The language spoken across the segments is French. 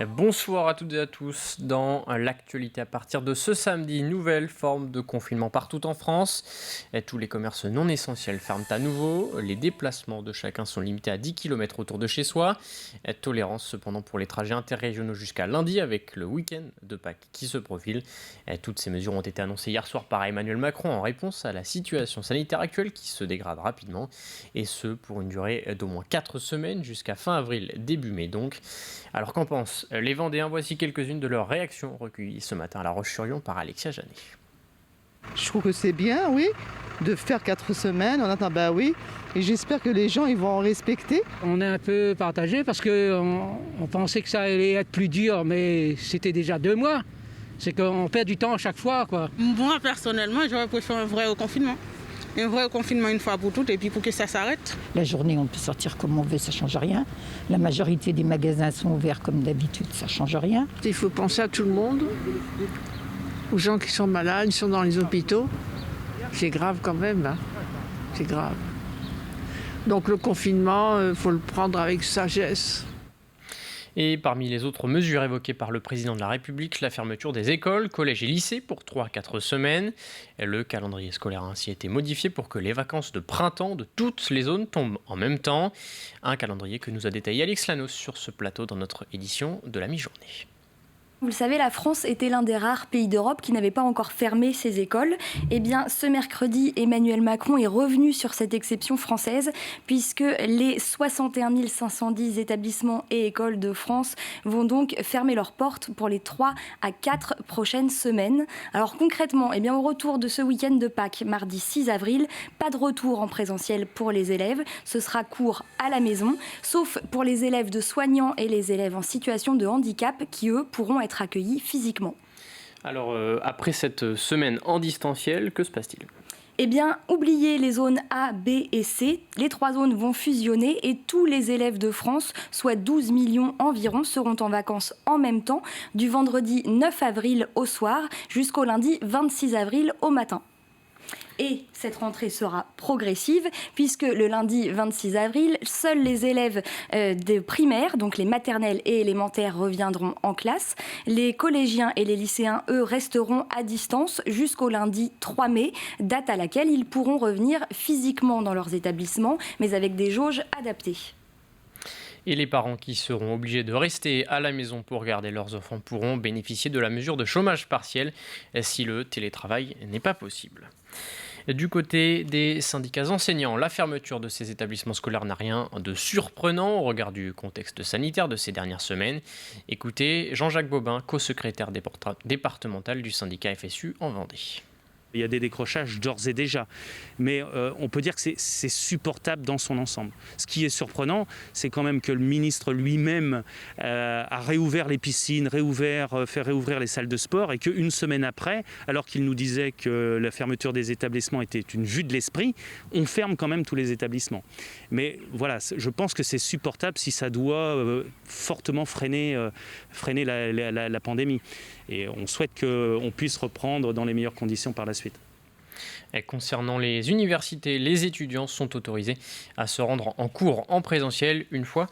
Bonsoir à toutes et à tous. Dans l'actualité, à partir de ce samedi, nouvelle forme de confinement partout en France. Tous les commerces non essentiels ferment à nouveau. Les déplacements de chacun sont limités à 10 km autour de chez soi. Tolérance cependant pour les trajets interrégionaux jusqu'à lundi avec le week-end de Pâques qui se profile. Toutes ces mesures ont été annoncées hier soir par Emmanuel Macron en réponse à la situation sanitaire actuelle qui se dégrade rapidement. Et ce, pour une durée d'au moins 4 semaines jusqu'à fin avril, début mai donc. Alors qu'en pensent les Vendéens? Voici quelques-unes de leurs réactions recueillies ce matin à La Roche-sur-Yon par Alexia Janet. Je trouve que c'est bien, oui, de faire 4 semaines. On attend, bah oui. Et j'espère que les gens ils vont en respecter. On est un peu partagé parce qu'on pensait que ça allait être plus dur, mais c'était déjà 2 mois. C'est qu'on perd du temps à chaque fois, quoi. Moi, personnellement, j'aurais préféré un vrai confinement. Un vrai confinement une fois pour toutes et puis pour que ça s'arrête. La journée, on peut sortir comme on veut, ça ne change rien. La majorité des magasins sont ouverts comme d'habitude, ça ne change rien. Il faut penser à tout le monde, aux gens qui sont malades, qui sont dans les hôpitaux. C'est grave quand même, hein. C'est grave. Donc le confinement, il faut le prendre avec sagesse. Et parmi les autres mesures évoquées par le président de la République, la fermeture des écoles, collèges et lycées pour 3 à 4 semaines. Le calendrier scolaire a ainsi été modifié pour que les vacances de printemps de toutes les zones tombent en même temps. Un calendrier que nous a détaillé Alix Lanos sur ce plateau dans notre édition de la mi-journée. Vous le savez, la France était l'un des rares pays d'Europe qui n'avait pas encore fermé ses écoles. Eh bien, ce mercredi, Emmanuel Macron est revenu sur cette exception française puisque les 61 510 établissements et écoles de France vont donc fermer leurs portes pour les 3 à 4 prochaines semaines. Alors concrètement, eh bien, au retour de ce week-end de Pâques, mardi 6 avril, pas de retour en présentiel pour les élèves. Ce sera cours à la maison, sauf pour les élèves de soignants et les élèves en situation de handicap qui, eux, pourront être accueillis physiquement. Alors, après cette semaine en distanciel, que se passe-t-il ? Eh bien, oubliez les zones A, B et C. Les 3 zones vont fusionner et tous les élèves de France, soit 12 millions environ, seront en vacances en même temps, du vendredi 9 avril au soir jusqu'au lundi 26 avril au matin. Et cette rentrée sera progressive puisque le lundi 26 avril, seuls les élèves de primaire, donc les maternelles et élémentaires, reviendront en classe. Les collégiens et les lycéens, eux, resteront à distance jusqu'au lundi 3 mai, date à laquelle ils pourront revenir physiquement dans leurs établissements, mais avec des jauges adaptées. Et les parents qui seront obligés de rester à la maison pour garder leurs enfants pourront bénéficier de la mesure de chômage partiel si le télétravail n'est pas possible. Du côté des syndicats enseignants, la fermeture de ces établissements scolaires n'a rien de surprenant au regard du contexte sanitaire de ces dernières semaines. Écoutez Jean-Jacques Bobin, co-secrétaire départemental du syndicat FSU en Vendée. Il y a des décrochages d'ores et déjà, mais on peut dire que c'est supportable dans son ensemble. Ce qui est surprenant, c'est quand même que le ministre lui-même a réouvert les piscines, fait réouvrir les salles de sport, et qu'une semaine après, alors qu'il nous disait que la fermeture des établissements était une vue de l'esprit, on ferme quand même tous les établissements. Mais voilà, je pense que c'est supportable si ça doit fortement freiner la pandémie. Et on souhaite qu'on puisse reprendre dans les meilleures conditions par la suite. Et concernant les universités, les étudiants sont autorisés à se rendre en cours en présentiel une fois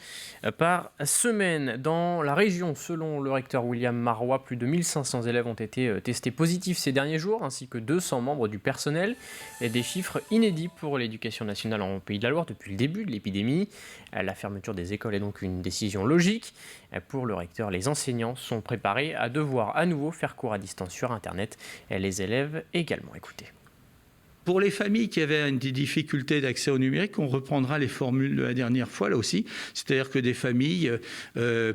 par semaine. Dans la région, selon le recteur William Marois, plus de 1500 élèves ont été testés positifs ces derniers jours, ainsi que 200 membres du personnel. Et des chiffres inédits pour l'éducation nationale en Pays de la Loire depuis le début de l'épidémie. La fermeture des écoles est donc une décision logique. Pour le recteur, les enseignants sont préparés à devoir à nouveau faire cours à distance sur Internet. Et les élèves également. Écoutez. Pour les familles qui avaient des difficultés d'accès au numérique, on reprendra les formules de la dernière fois, là aussi. C'est-à-dire que des familles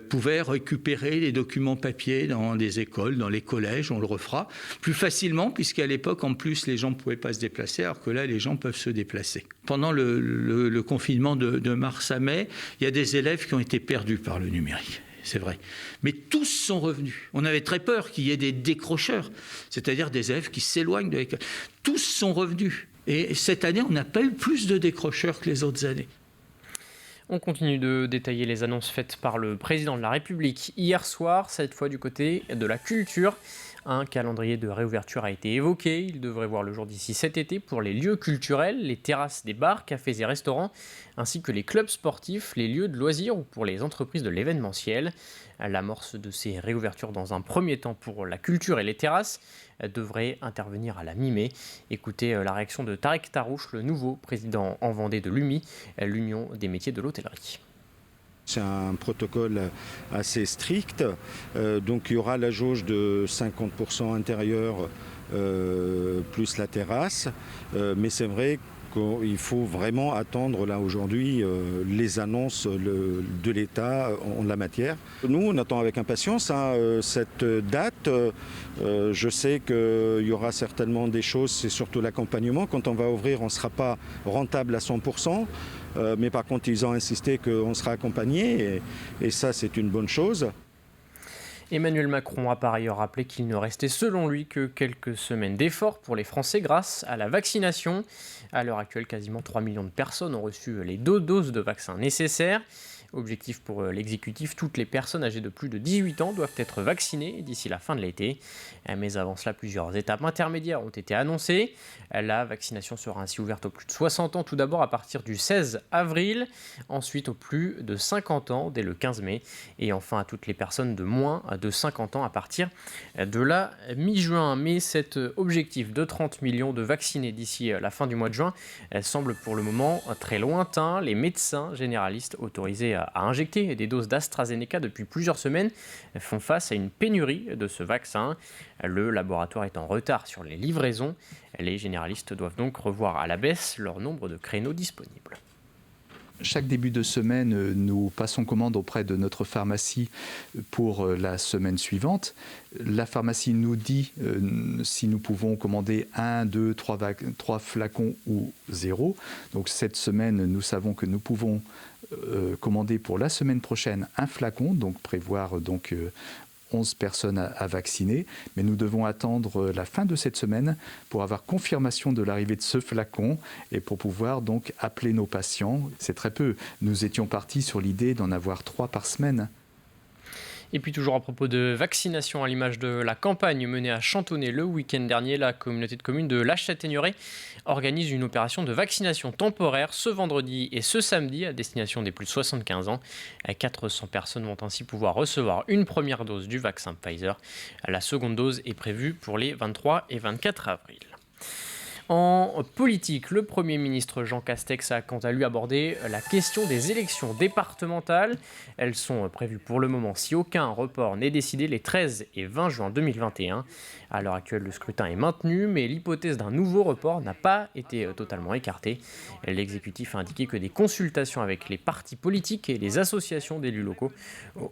pouvaient récupérer les documents papier dans des écoles, dans les collèges, on le refera plus facilement, puisqu'à l'époque, en plus, les gens ne pouvaient pas se déplacer, alors que là, les gens peuvent se déplacer. Pendant le confinement de mars à mai, il y a des élèves qui ont été perdus par le numérique. C'est vrai. Mais tous sont revenus. On avait très peur qu'il y ait des décrocheurs, c'est-à-dire des élèves qui s'éloignent de l'école. Tous sont revenus. Et cette année, on n'a pas eu plus de décrocheurs que les autres années. On continue de détailler les annonces faites par le président de la République hier soir, cette fois du côté de la culture. Un calendrier de réouverture a été évoqué. Il devrait voir le jour d'ici cet été pour les lieux culturels, les terrasses des bars, cafés et restaurants, ainsi que les clubs sportifs, les lieux de loisirs ou pour les entreprises de l'événementiel. L'amorce de ces réouvertures dans un premier temps pour la culture et les terrasses devrait intervenir à la mi-mai. Écoutez la réaction de Tarek Tarouche, le nouveau président en Vendée de l'UMI, l'Union des métiers de l'hôtellerie. C'est un protocole assez strict, donc il y aura la jauge de 50% intérieur plus la terrasse, mais c'est vrai qu'il faut vraiment attendre là aujourd'hui les annonces de l'État en la matière. Nous, on attend avec impatience cette date. Je sais qu'il y aura certainement des choses, c'est surtout l'accompagnement. Quand on va ouvrir, on ne sera pas rentable à 100%. Mais par contre, ils ont insisté qu'on sera accompagné et ça, c'est une bonne chose. Emmanuel Macron a par ailleurs rappelé qu'il ne restait selon lui que quelques semaines d'efforts pour les Français grâce à la vaccination. À l'heure actuelle, quasiment 3 millions de personnes ont reçu les 2 doses de vaccin nécessaires. Objectif pour l'exécutif, toutes les personnes âgées de plus de 18 ans doivent être vaccinées d'ici la fin de l'été. Mais avant cela, plusieurs étapes intermédiaires ont été annoncées. La vaccination sera ainsi ouverte aux plus de 60 ans tout d'abord à partir du 16 avril, ensuite aux plus de 50 ans dès le 15 mai et enfin à toutes les personnes de moins de 50 ans à partir de la mi-juin. Mais cet objectif de 30 millions de vaccinés d'ici la fin du mois de juin semble pour le moment très lointain. Les médecins généralistes autorisés à injecter des doses d'AstraZeneca depuis plusieurs semaines font face à une pénurie de ce vaccin. Le laboratoire est en retard sur les livraisons. Les généralistes doivent donc revoir à la baisse leur nombre de créneaux disponibles. Chaque début de semaine, nous passons commande auprès de notre pharmacie pour la semaine suivante. La pharmacie nous dit si nous pouvons commander 1, 2, 3 flacons ou 0. Donc cette semaine, nous savons que nous pouvons commander pour la semaine prochaine un flacon, donc prévoir 11 personnes à vacciner, mais nous devons attendre la fin de cette semaine pour avoir confirmation de l'arrivée de ce flacon et pour pouvoir donc appeler nos patients. C'est très peu. Nous étions partis sur l'idée d'en avoir 3 par semaine. Et puis toujours à propos de vaccination, à l'image de la campagne menée à Chantonnay le week-end dernier, la communauté de communes de La Châtaigneraie organise une opération de vaccination temporaire ce vendredi et ce samedi à destination des plus de 75 ans. 400 personnes vont ainsi pouvoir recevoir une première dose du vaccin Pfizer. La seconde dose est prévue pour les 23 et 24 avril. En politique, le Premier ministre Jean Castex a quant à lui abordé la question des élections départementales. Elles sont prévues pour le moment, si aucun report n'est décidé, les 13 et 20 juin 2021. À l'heure actuelle, le scrutin est maintenu, mais l'hypothèse d'un nouveau report n'a pas été totalement écartée. L'exécutif a indiqué que des consultations avec les partis politiques et les associations d'élus locaux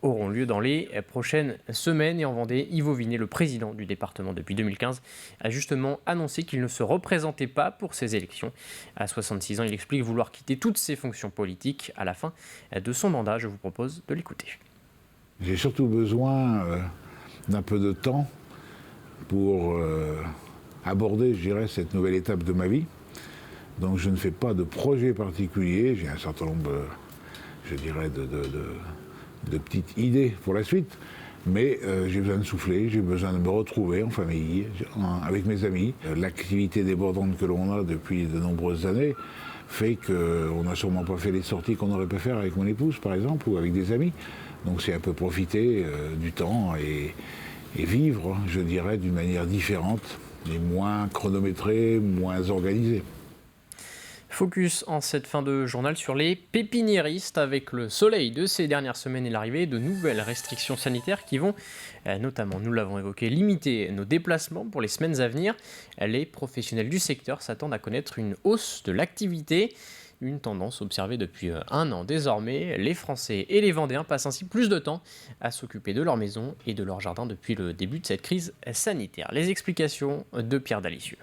auront lieu dans les prochaines semaines. Et en Vendée, Yves Vinet, le président du département depuis 2015, a justement annoncé qu'il ne se représentait pas pour ces élections. À 66 ans, il explique vouloir quitter toutes ses fonctions politiques à la fin de son mandat. Je vous propose de l'écouter. J'ai surtout besoin d'un peu de temps pour aborder, je dirais, cette nouvelle étape de ma vie. Donc je ne fais pas de projet particulier. J'ai un certain nombre, je dirais, de petites idées pour la suite. Mais j'ai besoin de souffler, j'ai besoin de me retrouver en famille, avec mes amis. L'activité débordante que l'on a depuis de nombreuses années fait qu'on n'a sûrement pas fait les sorties qu'on aurait pu faire avec mon épouse, par exemple, ou avec des amis. Donc c'est un peu profiter du temps et vivre, je dirais, d'une manière différente, et moins chronométrée, moins organisée. Focus en cette fin de journal sur les pépiniéristes avec le soleil de ces dernières semaines et l'arrivée de nouvelles restrictions sanitaires qui vont notamment, nous l'avons évoqué, limiter nos déplacements pour les semaines à venir. Les professionnels du secteur s'attendent à connaître une hausse de l'activité. Une tendance observée depuis 1 an désormais. Les Français et les Vendéens passent ainsi plus de temps à s'occuper de leur maison et de leur jardin depuis le début de cette crise sanitaire. Les explications de Pierre Dalicieux.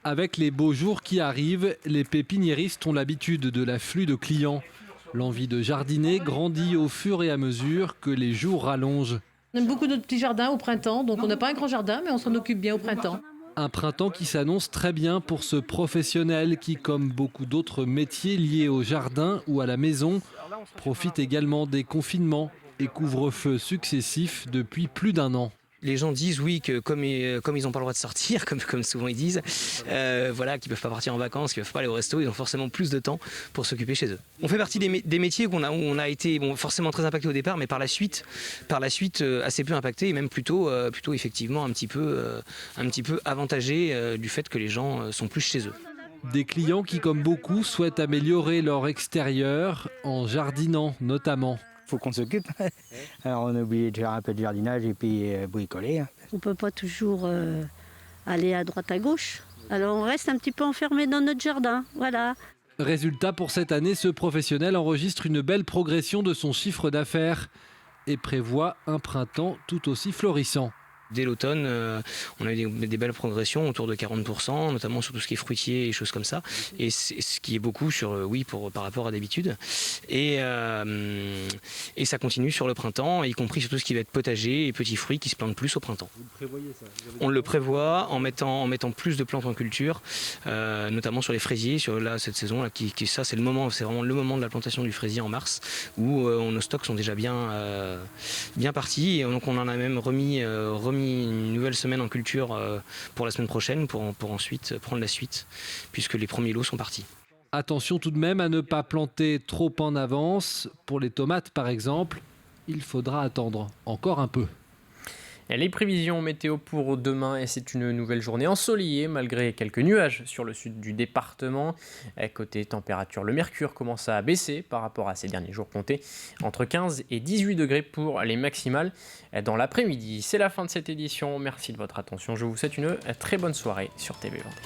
Avec les beaux jours qui arrivent, les pépiniéristes ont l'habitude de l'afflux de clients. L'envie de jardiner grandit au fur et à mesure que les jours rallongent. On aime beaucoup notre petit jardin au printemps, donc on n'a pas un grand jardin, mais on s'en occupe bien au printemps. Un printemps qui s'annonce très bien pour ce professionnel qui, comme beaucoup d'autres métiers liés au jardin ou à la maison, profite également des confinements et couvre-feux successifs depuis plus d'1 an. les gens disent oui que comme ils n'ont pas le droit de sortir, comme souvent ils disent, voilà, qu'ils ne peuvent pas partir en vacances, qu'ils ne peuvent pas aller au resto, ils ont forcément plus de temps pour s'occuper chez eux. On fait partie des métiers où on a été forcément très impacté au départ, mais par la suite assez peu impacté et même plutôt effectivement un petit peu avantagé du fait que les gens sont plus chez eux. Des clients qui, comme beaucoup, souhaitent améliorer leur extérieur en jardinant notamment. Il faut qu'on s'occupe. Alors on est obligé de faire un peu de jardinage et puis bricoler. On ne peut pas toujours aller à droite à gauche. Alors on reste un petit peu enfermé dans notre jardin. Voilà. Résultat, pour cette année, ce professionnel enregistre une belle progression de son chiffre d'affaires et prévoit un printemps tout aussi florissant. Dès l'automne, on a eu des belles progressions autour de 40%, notamment sur tout ce qui est fruitier et choses comme ça. Et ce qui est beaucoup par rapport à d'habitude. Et ça continue sur le printemps, y compris sur tout ce qui va être potager et petits fruits qui se plantent plus au printemps. Vous le prévoyez ça? On le prévoit en mettant plus de plantes en culture, notamment sur les fraisiers. Cette saison, là, ça c'est vraiment le moment de la plantation du fraisier en mars, où nos stocks sont déjà bien partis. Et donc on en a même remis une nouvelle semaine en culture pour la semaine prochaine pour ensuite prendre la suite puisque les premiers lots sont partis. Attention tout de même à ne pas planter trop en avance. Pour les tomates par exemple, il faudra attendre encore un peu. Et les prévisions météo pour demain, et c'est une nouvelle journée ensoleillée malgré quelques nuages sur le sud du département. Côté température, le mercure commence à baisser par rapport à ces derniers jours comptés, entre 15 et 18 degrés pour les maximales dans l'après-midi. C'est la fin de cette édition, merci de votre attention, je vous souhaite une très bonne soirée sur TV Vendée.